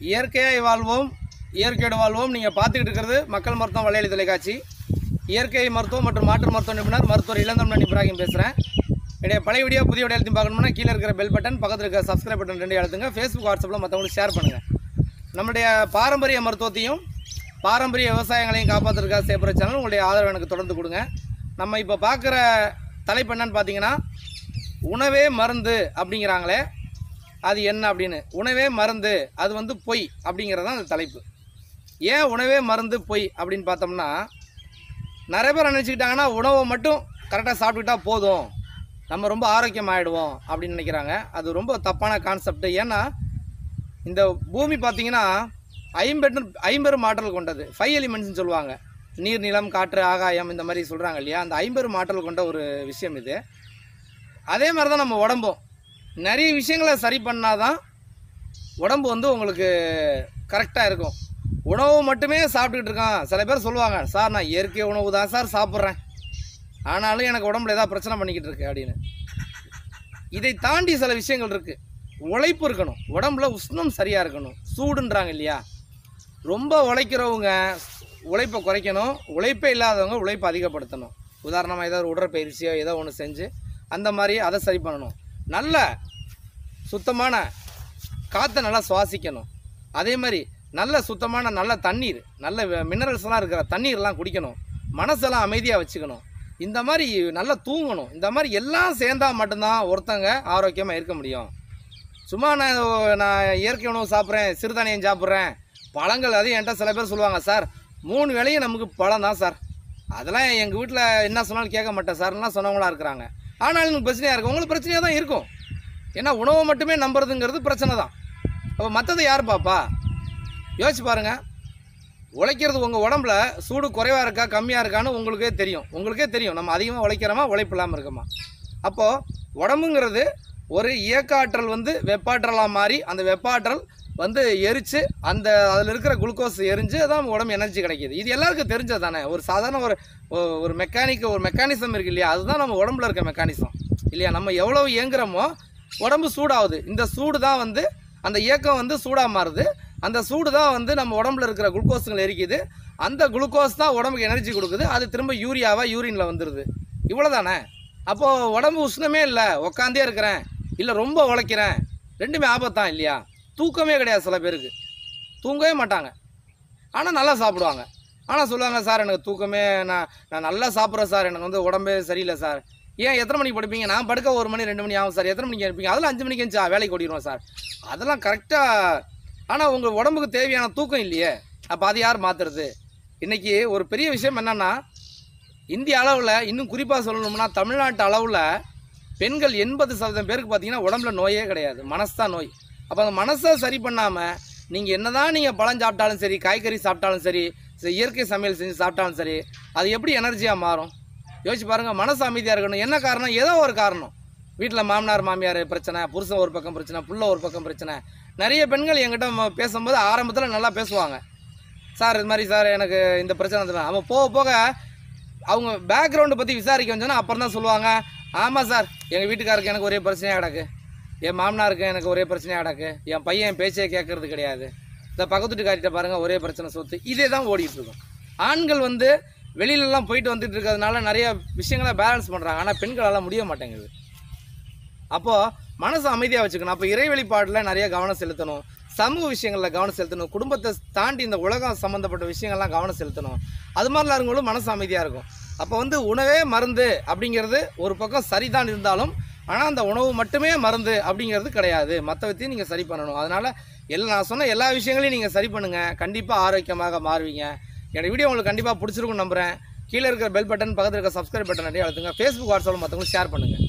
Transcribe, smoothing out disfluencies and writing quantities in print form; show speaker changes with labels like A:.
A: இயற்கையாய் வாழ்வோம், இயற்கையோடு வாழ்வோம். நீங்கள் பார்த்துக்கிட்டு இருக்கிறது மக்கள் மருத்துவம் வலையொலி தொலைக்காட்சி. இயற்கை மருத்துவம் மற்றும் மாற்று மருத்துவ நிபுணர் மருத்துவர் இளந்தமிழன் இப்ராஹிம் பேசுகிறேன். என்னுடைய பழைய வீடியோ புதிய வீடியோ எழுதி பார்க்கணும்னா கீழே இருக்கிற பெல் பட்டன், பக்கத்தில் இருக்கிற சப்ஸ்கிரைப் பட்டன் ரெண்டு எழுத்துங்க. ஃபேஸ்புக், வாட்ஸ்அப்பில் மற்றவங்களுக்கு ஷேர் பண்ணுங்கள். நம்முடைய பாரம்பரிய மருத்துவத்தையும் பாரம்பரிய விவசாயங்களையும் காப்பாற்றுறதுக்காக செய்யப்படுற சேனல் உங்களுடைய ஆதரவு எனக்கு தொடர்ந்து கொடுங்க. நம்ம இப்போ பார்க்குற தலைப்பு என்னன்னு பார்த்தீங்கன்னா, உணவே மருந்து அப்படிங்கிறாங்களே அது என்ன அப்படின்னு. உணவே மருந்து, அது வந்து பொய் அப்படிங்கிறது தான் அந்த தலைப்பு. ஏன் உணவே மருந்து பொய் அப்படின்னு பார்த்தோம்னா, நிறைய பேர் நினச்சிக்கிட்டாங்கன்னா உணவை மட்டும் கரெக்டாக சாப்பிட்டுக்கிட்டா போதும், நம்ம ரொம்ப ஆரோக்கியமாகிடுவோம் அப்படின்னு நினைக்கிறாங்க. அது ரொம்ப தப்பான கான்செப்ட். ஏன்னா இந்த பூமி பார்த்திங்கன்னா 50 ஆற்றல் கொண்டது. 5 எலிமெண்ட்ஸ்னு சொல்லுவாங்க. நீர், நிலம், காற்று, ஆகாயம், இந்த மாதிரி சொல்கிறாங்க இல்லையா. அந்த 50 ஆற்றல் கொண்ட ஒரு விஷயம் இது. அதே மாதிரி தான் நம்ம உடம்பும். நிறைய விஷயங்களை சரி பண்ணால் தான் உடம்பு வந்து உங்களுக்கு கரெக்டாக இருக்கும். உணவு மட்டுமே சாப்பிட்டுக்கிட்டு இருக்கான். சில பேர் சொல்லுவாங்க, சார் நான் இயற்கை உணவு தான் சார் சாப்பிட்றேன், ஆனாலும் எனக்கு உடம்புல ஏதாவது பிரச்சனை பண்ணிக்கிட்டு இருக்கு அப்படின்னு. இதை தாண்டி சில விஷயங்கள் இருக்குது. உழைப்பு இருக்கணும், உடம்புல உஷ்ணம் சரியாக இருக்கணும். சூடுன்றாங்க இல்லையா, ரொம்ப உழைக்கிறவங்க உழைப்பை குறைக்கணும், உழைப்பே இல்லாதவங்க உழைப்பை அதிகப்படுத்தணும். உதாரணமாக ஏதாவது உடற்பயிற்சியோ ஏதோ ஒன்று செஞ்சு அந்த மாதிரி அதை சரி பண்ணணும். நல்ல சுத்தமான காற்றை நல்லா சுவாசிக்கணும். அதே மாதிரி நல்ல சுத்தமான நல்ல தண்ணீர், நல்ல மினரல்ஸ்லாம் இருக்கிற தண்ணீர்லாம் குடிக்கணும். மனசெல்லாம் அமைதியாக வச்சுக்கணும். இந்த மாதிரி நல்லா தூங்கணும். இந்த மாதிரி எல்லாம் சேர்ந்தால் மட்டும்தான் ஒருத்தங்க ஆரோக்கியமாக இருக்க முடியும். சும்மா நான் இயற்கை உணவு சாப்பிட்றேன், சிறுதானியம் சாப்பிட்றேன், பழங்கள், அதையும் என்கிட்ட சில பேர் சொல்லுவாங்க, சார் 3 வேளையும் நமக்கு பழம் தான் சார், அதெல்லாம் எங்கள் வீட்டில் என்ன சொன்னாலும் கேட்க மாட்டேன் சார்லாம் சொன்னவங்களாக இருக்கிறாங்க. ஆனாலும் எனக்கு பிரச்சனையாக இருக்கும். உங்களுக்கு பிரச்சனையாக தான் இருக்கும். ஏன்னா உணவை மட்டுமே நம்புறதுங்கிறது பிரச்சனை தான். அப்போ மற்றதை யார் பாப்பா? யோசிச்சு பாருங்கள். உழைக்கிறது உங்கள் உடம்புல சூடு குறைவாக இருக்கா கம்மியாக இருக்கான்னு உங்களுக்கே தெரியும். நம்ம அதிகமாக உழைக்கிறோமா உழைப்பு இல்லாமல் இருக்கோமா? அப்போது உடம்புங்கிறது ஒரு இயக்க ஆற்றல் வந்து வெப்பாற்றலாக மாறி, அந்த வெப்பாற்றல் வந்து எரித்து அதில் இருக்கிற குளுக்கோஸ் எரிஞ்சு தான் உடம்பு எனர்ஜி கிடைக்கிது. இது எல்லாருக்கும் தெரிஞ்சது தானே. ஒரு சாதாரண ஒரு மெக்கானிசம் இருக்குது இல்லையா, அதுதான் நம்ம உடம்புல இருக்க மெக்கானிசம் இல்லையா. நம்ம எவ்வளோ இயங்குறோமோ உடம்பு சூடாகுது. இந்த சூடு தான் வந்து அந்த இயக்கம் வந்து சூடாக மாறுது. அந்த சூடு தான் வந்து நம்ம உடம்புல இருக்கிற குளுக்கோஸுங்களை எரிக்குது. அந்த குளுக்கோஸ் தான் உடம்புக்கு எனர்ஜி கொடுக்குது. அது திரும்ப யூரினில் வந்துடுது. இவ்வளோ தானே. அப்போது உடம்பு உஷ்ணமே இல்லை, உக்காந்தே இருக்கிறேன், இல்லை ரொம்ப உழைக்கிறேன், ரெண்டுமே ஆபத்தான் இல்லையா. தூக்கமே கிடையாது. சில பேருக்கு தூங்கவே மாட்டாங்க, ஆனால் நல்லா சாப்பிடுவாங்க. ஆனால் சொல்லுவாங்க, சார் எனக்கு தூக்கமே, நான் நல்லா சாப்பிட்றேன் சார், எனக்கு வந்து உடம்பே சரியில்லை சார். ஏன் எத்தனை மணிக்கு படுப்பீங்க? நான் படுக்க 1 மணி 2 மணி ஆகும் சார். எத்தனை மணிக்கு இருப்பீங்க? அதில் 5 மணிக்கு இருந்துச்சா வேலைக்கு ஓடிடுவோம் சார். அதெல்லாம் கரெக்டாக. ஆனால் உங்கள் உடம்புக்கு தேவையான தூக்கம் இல்லையே. அப்போ அது யார் மாற்றுறது? இன்றைக்கி ஒரு பெரிய விஷயம் என்னென்னா, இந்திய அளவில், இன்னும் குறிப்பாக சொல்லணும்னா தமிழ்நாட்டு அளவில் பெண்கள் 80% பேருக்கு பார்த்தீங்கன்னா உடம்புல நோயே கிடையாது, மனசு தான் நோய். அப்போ அந்த மனசை சரி பண்ணாமல் நீங்கள் என்ன தான் நீங்கள் பழம் சாப்பிட்டாலும் சரி, காய்கறி சாப்பிட்டாலும் சரி, இயற்கை சமையல் செஞ்சு சாப்பிட்டாலும் சரி, அது எப்படி எனர்ஜியாக மாறும்? யோசிச்சு பாருங்கள். மனசு அமைதியாக இருக்கணும். என்ன காரணம்? ஏதோ ஒரு காரணம். வீட்டில் மாமனார் மாமியார் பிரச்சனை, புருஷன் ஒரு பக்கம் பிரச்சனை, புள்ள ஒரு பக்கம் பிரச்சனை. நிறைய பெண்கள் என்கிட்ட பேசும்போது ஆரம்பத்தில் நல்லா பேசுவாங்க, சார் இது மாதிரி சார் எனக்கு இந்த பிரச்சனை தான். அவன் போக போக அவங்க பேக்ரவுண்டை பற்றி விசாரிக்க வந்தோன்னா அப்புறம் தான் சொல்லுவாங்க, ஆமாம் சார் எங்கள் வீட்டுக்காருக்கு எனக்கு ஒரே பிரச்சனையாக கிடக்கு, என் மாமனாருக்கு எனக்கு ஒரே பிரச்சனையாக கிடக்கு, என் பையன் பேச்சே கேட்கறது கிடையாது, இந்த பக்கத்து வீட்டுக்காரிட்ட பாருங்கள் ஒரே பிரச்சனை, சொத்து, இதே தான் ஓடிட்டு இருக்கும். ஆண்கள் வந்து வெளியிலலாம் போயிட்டு வந்துட்டு இருக்கிறதுனால நிறைய விஷயங்களை பேலன்ஸ் பண்ணுறாங்க, ஆனால் பெண்களால் முடிய மாட்டேங்குது. அப்போது மனசு அமைதியாக வச்சுக்கணும். அப்போ இறை வெளிப்பாடில் நிறைய கவனம் செலுத்தணும், சமூக விஷயங்களில் கவனம் செலுத்தணும், குடும்பத்தை தாண்டி இந்த உலகம் சம்மந்தப்பட்ட விஷயங்கள்லாம் கவனம் செலுத்தணும். அது மாதிரிலாம் இருக்கும்போது மனசு அமைதியாக இருக்கும். அப்போ வந்து உணவே மருந்து அப்படிங்கிறது ஒரு பக்கம் சரிதான் இருந்தாலும், ஆனால் அந்த உணவு மட்டுமே மருந்து அப்படிங்கிறது கிடையாது. மற்றவற்றையும் நீங்கள் சரி பண்ணணும். அதனால் நான் சொன்ன எல்லா விஷயங்களையும் நீங்கள் சரி பண்ணுங்கள், கண்டிப்பாக ஆரோக்கியமாக மாறுவீங்க. என்னோடய வீடியோ உங்களுக்கு கண்டிப்பாக பிடிச்சிருக்குன்னு நம்புகிறேன். கீழே இருக்கிற பெல் பட்டன், பக்கத்தில் இருக்கிற சப்ஸ்கிரைப் பட்டன் நிறைய அழுத்துங்க. ஃபேஸ்புக், வாட்ஸ்அப்பில் மற்றவங்களுக்கு ஷேர் பண்ணுங்கள்.